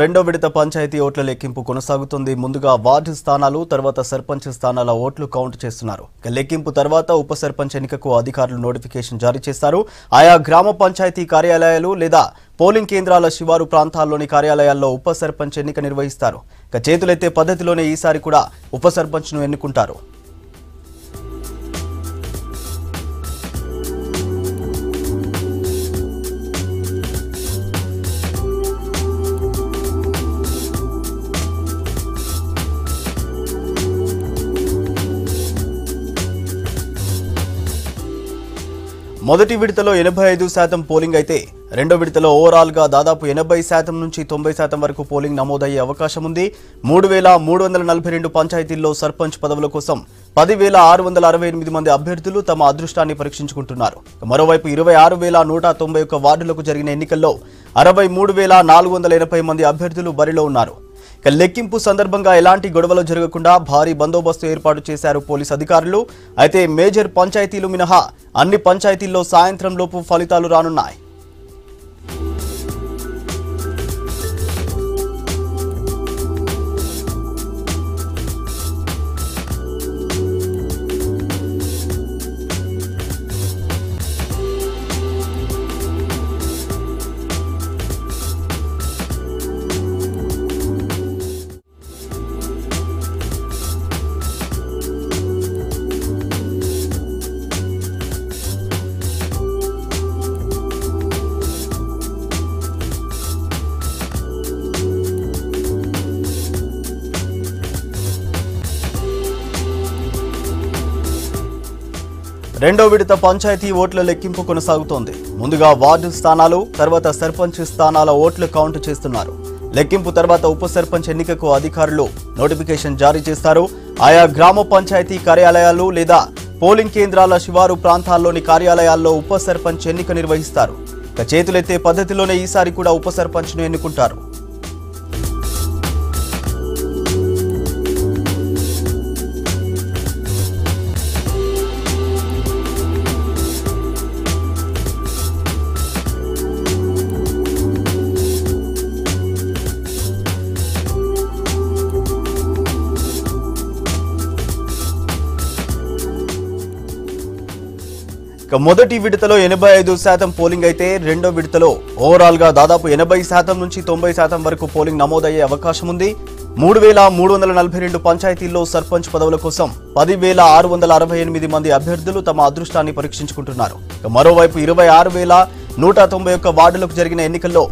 రెండో విడత పంచాయతీ ఓట్ల లెక్కింపు కొనసాగుతుంది. ముందుగా వార్డు స్థానాలు తర్వాత సర్పంచ్ స్థానాల ఓట్లు కౌంట్ చేస్తున్నారు. లెక్కింపు తర్వాత ఉప సర్పంచ్ ఎన్నికకు అధికారులు నోటిఫికేషన్ జారీ చేస్తారు. ఆయా గ్రామ పంచాయతీ కార్యాలయాలు లేదా పోలింగ్ కేంద్రాల శివారు ప్రాంతాల్లోని కార్యాలయాల్లో ఉప సర్పంచ్ ఎన్నిక నిర్వహిస్తారు. చేతులెత్తే పద్ధతిలోనే ఈసారి కూడా ఉప సర్పంచ్ను ఎన్నుకుంటారు. మొదటి విడతలో 85% పోలింగ్ అయితే రెండో విడతలో ఓవరాల్ గా దాదాపు 80% నుంచి 90% వరకు పోలింగ్ నమోదయ్యే అవకాశం ఉంది. 3342 పంచాయతీల్లో సర్పంచ్ పదవుల కోసం 10668 మంది అభ్యర్థులు తమ అదృష్టాన్ని పరీక్షించుకుంటున్నారు. మరోవైపు 26191 వార్డులకు జరిగిన ఎన్నికల్లో 63480 మంది అభ్యర్థులు బరిలో ఉన్నారు. లెక్కింపు సందర్భంగా ఎలాంటి గొడవలు జరగకుండా భారీ బందోబస్తు ఏర్పాటు చేశారు పోలీసు అధికారులు. అయితే మేజర్ పంచాయతీలు మినహా అన్ని పంచాయతీల్లో సాయంత్రం లోపు ఫలితాలు రానున్నాయి. రెండో విడత పంచాయతీ ఓట్ల లెక్కింపు కొనసాగుతోంది. ముందుగా వార్డు స్థానాలు తర్వాత సర్పంచ్ స్థానాల ఓట్లు కౌంట్ చేస్తున్నారు. లెక్కింపు తర్వాత ఉప సర్పంచ్ ఎన్నికకు అధికారులు నోటిఫికేషన్ జారీ చేస్తారు. ఆయా గ్రామ పంచాయతీ కార్యాలయాలు లేదా పోలింగ్ కేంద్రాల శివారు ప్రాంతాల్లోని కార్యాలయాల్లో ఉప సర్పంచ్ ఎన్నిక నిర్వహిస్తారు. చేతులెత్తే పద్ధతిలోనే ఈసారి కూడా ఉప సర్పంచ్ను ఎన్నుకుంటారు. మొదటి విడతలో 85% పోలింగ్ అయితే రెండో విడతలో ఓవరాల్ గా దాదాపు 80% నుంచి 90% వరకు పోలింగ్ నమోదయ్యే అవకాశం ఉంది. 3342 పంచాయతీల్లో సర్పంచ్ పదవుల కోసం 10668 మంది అభ్యర్థులు తమ అదృష్టాన్ని పరీక్షించుకుంటున్నారు. మరోవైపు 26191 వార్డులకు జరిగిన ఎన్నికల్లో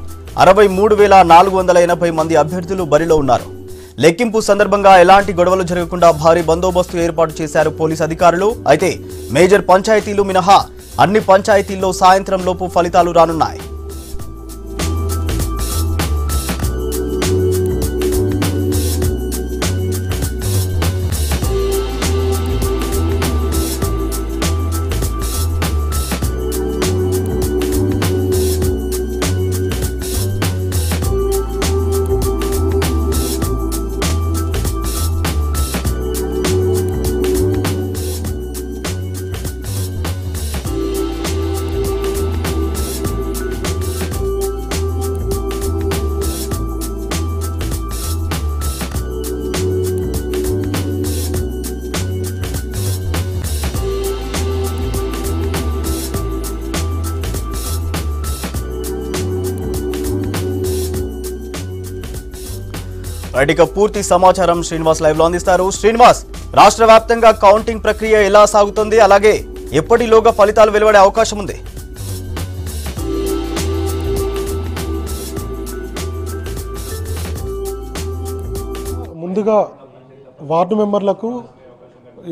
63480 మంది అభ్యర్థులు బరిలో ఉన్నారు. లెక్కింపు సందర్భంగా ఎలాంటి గొడవలు జరగకుండా భారీ బందోబస్తు ఏర్పాటు చేశారు పోలీసు అధికారులు. అయితే మేజర్ పంచాయతీలు మినహా అన్ని పంచాయతీల్లో సాయంత్రం లోపు ఫలితాలు రానున్నాయి. ఇక పూర్తి సమాచారం శ్రీనివాస్ లైవ్ లో అందిస్తారు. శ్రీనివాస్, రాష్ట్ర వ్యాప్తంగా కౌంటింగ్ ప్రక్రియ ఎలా సాగుతుంది, అలాగే ఎప్పటిలోగా ఫలితాలు వెలువడే అవకాశం ఉంది? ముందుగా వార్డు మెంబర్లకు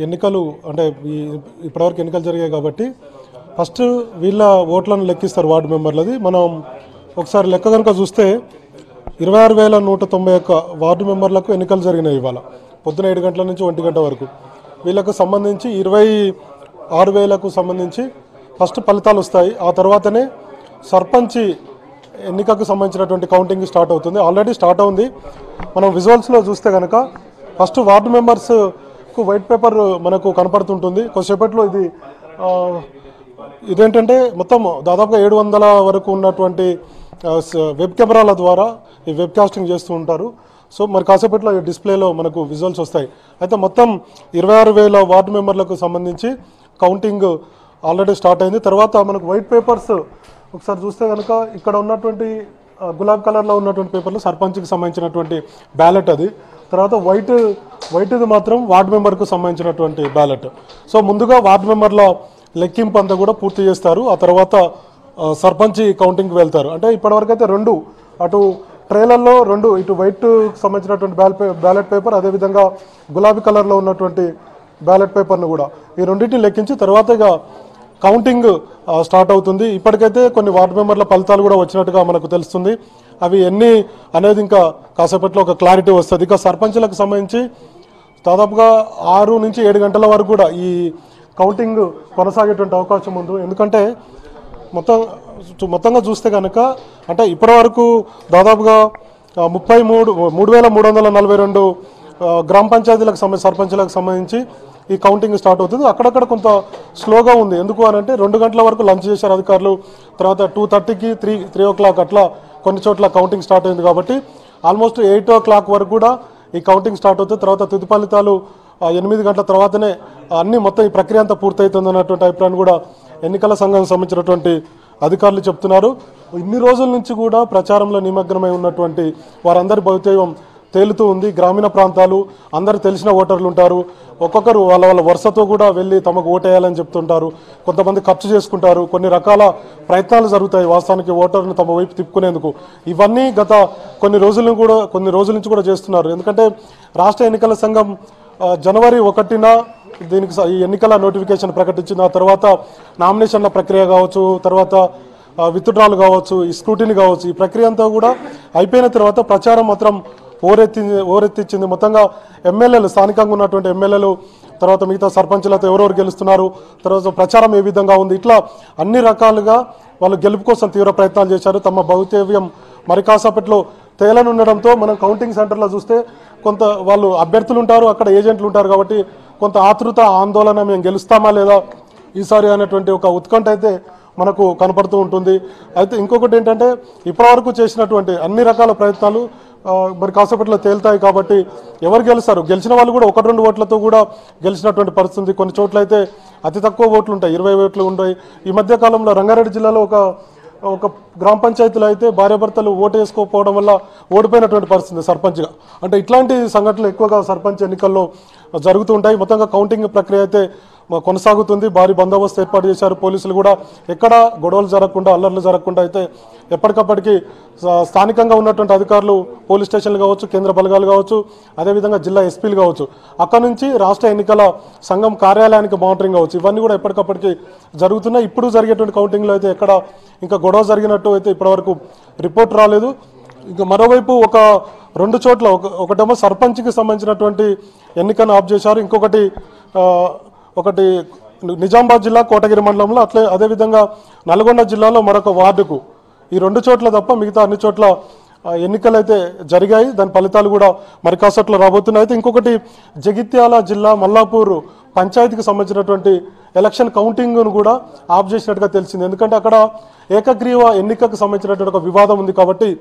ఎన్నికలు అంటే ఇప్పటివరకు ఎన్నికలు జరిగాయి కాబట్టి ఫస్ట్ వీళ్ళ ఓట్లను లెక్కిస్తారు వార్డు మెంబర్లది. మనం ఒకసారి లెక్క కనుక చూస్తే 26191 వార్డు మెంబర్లకు ఎన్నికలు జరిగినాయి. ఇవాళ పొద్దున 7 గంటల నుంచి 1 గంట వరకు. వీళ్ళకు సంబంధించి 26000కు సంబంధించి ఫస్ట్ ఫలితాలు వస్తాయి. ఆ తర్వాతనే సర్పంచ్ ఎన్నికకు సంబంధించినటువంటి కౌంటింగ్ స్టార్ట్ అవుతుంది. ఆల్రెడీ స్టార్ట్ అవుంది. మనం విజువల్స్లో చూస్తే కనుక ఫస్ట్ వార్డు మెంబర్స్కు వైట్ పేపర్ మనకు కనపడుతుంటుంది. కొద్దిసేపట్లో ఇది ఇదేంటంటే మొత్తం దాదాపుగా 700 వరకు ఉన్నటువంటి వెబ్ కెమెరాల ద్వారా ఈ వెబ్ కాస్టింగ్ చేస్తూ ఉంటారు. సో మరి కాసేపట్లో ఈ డిస్ప్లేలో మనకు విజువల్స్ వస్తాయి. అయితే మొత్తం 26,000 వార్డు మెంబర్లకు సంబంధించి కౌంటింగ్ ఆల్రెడీ స్టార్ట్ అయింది. తర్వాత మనకు వైట్ పేపర్స్ ఒకసారి చూస్తే కనుక ఇక్కడ ఉన్నటువంటి గులాబీ కలర్లో ఉన్నటువంటి పేపర్లు సర్పంచ్కి సంబంధించినటువంటి బ్యాలెట్ అది. తర్వాత వైట్ది మాత్రం వార్డు మెంబర్కు సంబంధించినటువంటి బ్యాలెట్. సో ముందుగా వార్డు మెంబర్ల లెక్కింపు అంతా కూడా పూర్తి చేస్తారు. ఆ తర్వాత సర్పంచ్ కౌంటింగ్కి వెళ్తారు. అంటే ఇప్పటివరకు అయితే రెండు అటు ట్రేలర్లో రెండు ఇటు వైట్ సంబంధించినటువంటి బ్యాలెట్ పేపర్, అదేవిధంగా గులాబీ కలర్లో ఉన్నటువంటి బ్యాలెట్ పేపర్ను కూడా ఈ రెండింటిని లెక్కించి తర్వాత ఇక కౌంటింగ్ స్టార్ట్ అవుతుంది. ఇప్పటికైతే కొన్ని వార్డు మెంబర్ల ఫలితాలు కూడా వచ్చినట్టుగా మనకు తెలుస్తుంది. అవి ఎన్ని అనేది ఇంకా కాసేపట్లో ఒక క్లారిటీ వస్తుంది. ఇక సర్పంచ్లకు సంబంధించి దాదాపుగా 6 నుంచి 7 గంటల వరకు కూడా ఈ కౌంటింగ్ కొనసాగేటువంటి అవకాశం ఉంది. ఎందుకంటే మొత్తంగా చూస్తే కనుక అంటే ఇప్పటి వరకు దాదాపుగా 3,342 గ్రామ పంచాయతీలకు సర్పంచ్లకు సంబంధించి ఈ కౌంటింగ్ స్టార్ట్ అవుతుంది. అక్కడక్కడ కొంత స్లోగా ఉంది. ఎందుకు అని అంటే 2 గంటల వరకు లంచ్ చేశారు అధికారులు. తర్వాత 2:30కి 3 o'clock అట్లా కొన్ని చోట్ల కౌంటింగ్ స్టార్ట్ అయింది. కాబట్టి ఆల్మోస్ట్ 8 o'clock వరకు కూడా ఈ కౌంటింగ్ స్టార్ట్ అవుతుంది. తర్వాత తుది ఫలితాలు 8 గంటల తర్వాతనే అన్ని మొత్తం ఈ ప్రక్రియ అంతా పూర్తవుతుంది అన్నటువంటి అభిప్రాయాన్ని కూడా ఎన్నికల సంఘానికి సంబంధించినటువంటి అధికారులు చెప్తున్నారు. ఇన్ని రోజుల నుంచి కూడా ప్రచారంలో నిమగ్నమై ఉన్నటువంటి వారందరి భవితవ్యం తేలుతూ ఉంది. గ్రామీణ ప్రాంతాలు అందరూ తెలిసిన ఓటర్లు ఉంటారు. ఒక్కొక్కరు వాళ్ళ వరుసతో కూడా వెళ్ళి తమకు ఓటేయాలని చెప్తుంటారు. కొంతమంది ఖర్చు చేసుకుంటారు. కొన్ని రకాల ప్రయత్నాలు జరుగుతాయి వాస్తవానికి ఓటర్ని తమ వైపు తిప్పుకునేందుకు. ఇవన్నీ గత కొన్ని రోజుల నుంచి కూడా చేస్తున్నారు. ఎందుకంటే రాష్ట్ర ఎన్నికల సంఘం జనవరి 1న దీనికి ఈ ఎన్నికల నోటిఫికేషన్ ప్రకటించిన తర్వాత నామినేషన్ల ప్రక్రియ కావచ్చు, తర్వాత విత్డ్రాలు కావచ్చు, ఈ స్క్రూటినీ కావచ్చు, ఈ ప్రక్రియ అంతా కూడా అయిపోయిన తర్వాత ప్రచారం మాత్రం ఓరెత్తిచ్చింది. మొత్తంగా ఎమ్మెల్యేలు, స్థానికంగా ఉన్నటువంటి ఎమ్మెల్యేలు, తర్వాత మిగతా సర్పంచులతో ఎవరెవరు గెలుస్తున్నారు, తర్వాత ప్రచారం ఏ విధంగా ఉంది, ఇట్లా అన్ని రకాలుగా వాళ్ళు గెలుపు కోసం తీవ్ర ప్రయత్నాలు చేశారు. తమ భవితవ్యం మరి కాసేపట్లో తేలనుండడంతో మనం కౌంటింగ్ సెంటర్లో చూస్తే కొంత వాళ్ళు అభ్యర్థులు ఉంటారు, అక్కడ ఏజెంట్లు ఉంటారు. కాబట్టి కొంత ఆతృత, ఆందోళన, మేము గెలుస్తామా లేదా ఈసారి అనేటువంటి ఒక ఉత్కంఠ అయితే మనకు కనపడుతూ ఉంటుంది. అయితే ఇంకొకటి ఏంటంటే ఇప్పటివరకు చేసినటువంటి అన్ని రకాల ప్రయత్నాలు మరి కాసేపట్లో తేలుతాయి. కాబట్టి ఎవరు గెలుస్తారు, గెలిచిన వాళ్ళు కూడా 1-2 ఓట్లతో కూడా గెలిచినటువంటి పరిస్థితి. కొన్ని చోట్ల అయితే అతి తక్కువ ఓట్లు ఉంటాయి, 20 ఓట్లు ఉంటాయి. ఈ మధ్య కాలంలో రంగారెడ్డి జిల్లాలో ఒక గ్రామ పంచాయతీలో అయితే భార్యాభర్తలు ఓటు వేసుకోకపోవడం వల్ల ఓడిపోయినటువంటి పరిస్థితి సర్పంచ్గా. అంటే ఇట్లాంటి సంఘటనలు ఎక్కువగా సర్పంచ్ ఎన్నికల్లో జరుగుతూ ఉంటాయి. మొత్తంగా కౌంటింగ్ ప్రక్రియ అయితే కొనసాగుతుంది. భారీ బందోబస్తు ఏర్పాటు చేశారు పోలీసులు కూడా. ఎక్కడ గొడవలు జరగకుండా, అల్లర్లు జరగకుండా అయితే ఎప్పటికప్పటికి స్థానికంగా ఉన్నటువంటి అధికారులు, పోలీస్ స్టేషన్లు కావచ్చు, కేంద్ర బలగాలు కావచ్చు, అదేవిధంగా జిల్లా ఎస్పీలు కావచ్చు, అక్కడ నుంచి రాష్ట్ర ఎన్నికల సంఘం కార్యాలయానికి మానిటరింగ్ కావచ్చు, ఇవన్నీ కూడా ఎప్పటికప్పటికి జరుగుతున్నాయి. ఇప్పుడు జరిగేటువంటి కౌంటింగ్లో అయితే ఎక్కడ ఇంకా గొడవ జరిగినట్టు అయితే ఇప్పటివరకు రిపోర్ట్ రాలేదు. ఇంకా మరోవైపు 2 చోట్ల ఒకటేమో సర్పంచ్కి సంబంధించినటువంటి ఎన్నికను ఆఫ్ చేశారు. ఒకటి నిజామాబాద్ జిల్లా కోటగిరి మండలంలో, అదేవిధంగా నల్గొండ జిల్లాలో మరొక వార్డుకు, ఈ 2 చోట్ల తప్ప మిగతా అన్ని చోట్ల ఎన్నికలు అయితే జరిగాయి. దాని ఫలితాలు కూడా మరి కాసేపట్లో రాబోతున్నాయి. అయితే ఇంకొకటి జగిత్యాల జిల్లా మల్లాపూర్ పంచాయతీకి సంబంధించినటువంటి ఎలక్షన్ కౌంటింగ్ను కూడా ఆఫ్ చేసినట్టుగా తెలిసింది. ఎందుకంటే అక్కడ ఏకగ్రీవ ఎన్నికకు సంబంధించినటువంటి ఒక వివాదం ఉంది. కాబట్టి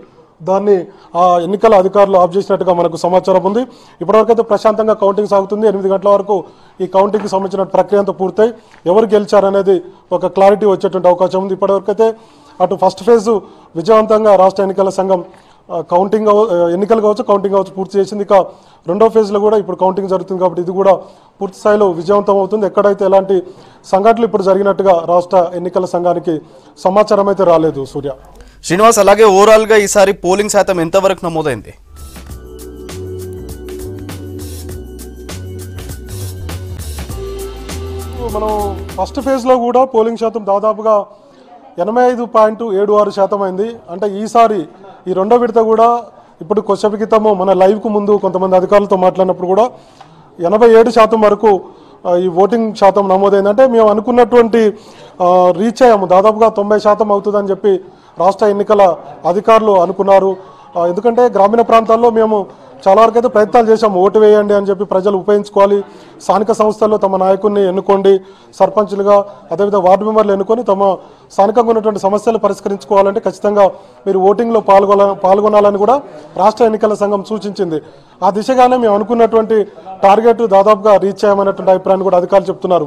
దాన్ని ఆ ఎన్నికల అధికారులు ఆఫ్ చేసినట్టుగా మనకు సమాచారం ఉంది. ఇప్పటివరకు అయితే ప్రశాంతంగా కౌంటింగ్ సాగుతుంది. 8 గంటల వరకు ఈ కౌంటింగ్కి సంబంధించిన ప్రక్రియ అంతా పూర్తయి ఎవరు గెలిచారనేది ఒక క్లారిటీ వచ్చేటువంటి అవకాశం ఉంది. ఇప్పటివరకు అయితే అటు ఫస్ట్ ఫేజ్ విజయవంతంగా రాష్ట్ర ఎన్నికల సంఘం ఎన్నికలు కావచ్చు, కౌంటింగ్ కావచ్చు పూర్తి చేసింది. ఇక 2వ ఫేజ్లో కూడా ఇప్పుడు కౌంటింగ్ జరుగుతుంది. కాబట్టి ఇది కూడా పూర్తి స్థాయిలో విజయవంతం అవుతుంది. ఎక్కడైతే ఎలాంటి సంఘటనలు ఇప్పుడు జరిగినట్టుగా రాష్ట్ర ఎన్నికల సంఘానికి సమాచారం అయితే రాలేదు. సూర్య, శ్రీనివాస్, అలాగే ఓవరాల్గా ఈసారి పోలింగ్ శాతం ఎంతవరకు నమోదైంది? మనం ఫస్ట్ ఫేజ్లో కూడా పోలింగ్ శాతం దాదాపుగా 85.76% అయింది. అంటే ఈసారి ఈ 2వ విడత కూడా ఇప్పుడు కొద్దిసేపు క్రితము మన లైవ్కు ముందు కొంతమంది అధికారులతో మాట్లాడినప్పుడు కూడా 87% వరకు ఈ ఓటింగ్ శాతం నమోదైంది. అంటే మేము అనుకున్నటువంటి రీచ్ అయ్యాము, దాదాపుగా 90% అవుతుందని చెప్పి రాష్ట్ర ఎన్నికల అధికారులు అనుకున్నారు. ఎందుకంటే గ్రామీణ ప్రాంతాల్లో మేము చాలా వరకు అయితే ప్రయత్నాలు చేశాము, ఓటు వేయండి అని చెప్పి ప్రజలు ఉపయోగించుకోవాలి, స్థానిక సంస్థల్లో తమ నాయకుడిని ఎన్నుకోండి, సర్పంచులుగా అదేవిధంగా వార్డు మెంబర్లు ఎన్నుకొని తమ స్థానికంగా ఉన్నటువంటి సమస్యలు పరిష్కరించుకోవాలంటే ఖచ్చితంగా మీరు ఓటింగ్లో పాల్గొనాలని కూడా రాష్ట్ర ఎన్నికల సంఘం సూచించింది. ఆ దిశగానే మేము అనుకున్నటువంటి టార్గెట్ దాదాపుగా రీచ్ అయ్యామనేటువంటి అభిప్రాయాన్ని కూడా అధికారులు చెప్తున్నారు.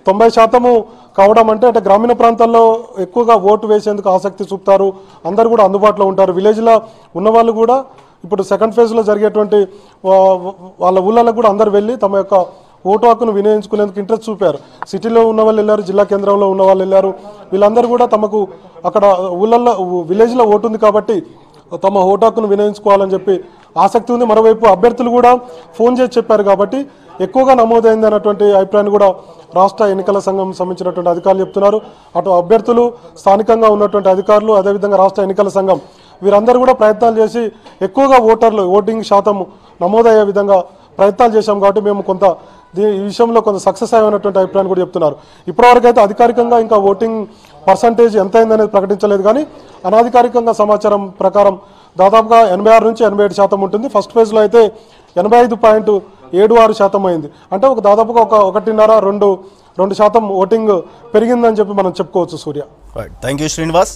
90% కావడం అంటే గ్రామీణ ప్రాంతాల్లో ఎక్కువగా ఓటు వేసేందుకు ఆసక్తి చూపుతారు, అందరు కూడా అందుబాటులో ఉంటారు. విలేజ్లో ఉన్నవాళ్ళు కూడా ఇప్పుడు సెకండ్ ఫేజ్లో జరిగేటువంటి వాళ్ళ ఊళ్ళలో కూడా అందరు వెళ్ళి తమ యొక్క ఓటు హక్కును వినియోగించుకునేందుకు ఇంట్రెస్ట్ చూపారు. సిటీలో ఉన్న వాళ్ళు వెళ్ళారు, జిల్లా కేంద్రంలో ఉన్న వాళ్ళు వెళ్ళారు. వీళ్ళందరూ కూడా తమకు అక్కడ ఊళ్ళల్లో విలేజ్లో ఓటు ఉంది కాబట్టి తమ ఓటు హక్కును వినియోగించుకోవాలని చెప్పి ఆసక్తి ఉంది. మరోవైపు అభ్యర్థులు కూడా ఫోన్ చేసి చెప్పారు కాబట్టి ఎక్కువగా నమోదైంది అన్నటువంటి అభిప్రాయాన్ని కూడా రాష్ట్ర ఎన్నికల సంఘం సంబంధించినటువంటి అధికారులు చెప్తున్నారు. అటు అభ్యర్థులు, స్థానికంగా ఉన్నటువంటి అధికారులు, అదేవిధంగా రాష్ట్ర ఎన్నికల సంఘం వీరందరూ కూడా ప్రయత్నాలు చేసి ఎక్కువగా ఓటింగ్ శాతం నమోదయ్యే విధంగా ప్రయత్నాలు చేశాం కాబట్టి మేము ఈ విషయంలో కొంత సక్సెస్ అయ్యేటువంటి అభిప్రాయాన్ని కూడా చెప్తున్నారు. ఇప్పటివరకు అయితే అధికారికంగా ఇంకా ఓటింగ్ పర్సంటేజ్ ఎంత అయిందనేది ప్రకటించలేదు, కానీ అనధికారికంగా సమాచారం ప్రకారం దాదాపుగా 86 నుంచి 87% ఉంటుంది. ఫస్ట్ ఫేజ్లో అయితే 85.76% అయింది. అంటే దాదాపుగా 1.5-2% ఓటింగ్ పెరిగిందని చెప్పి మనం చెప్పుకోవచ్చు. సూర్య, థ్యాంక్ యూ శ్రీనివాస్.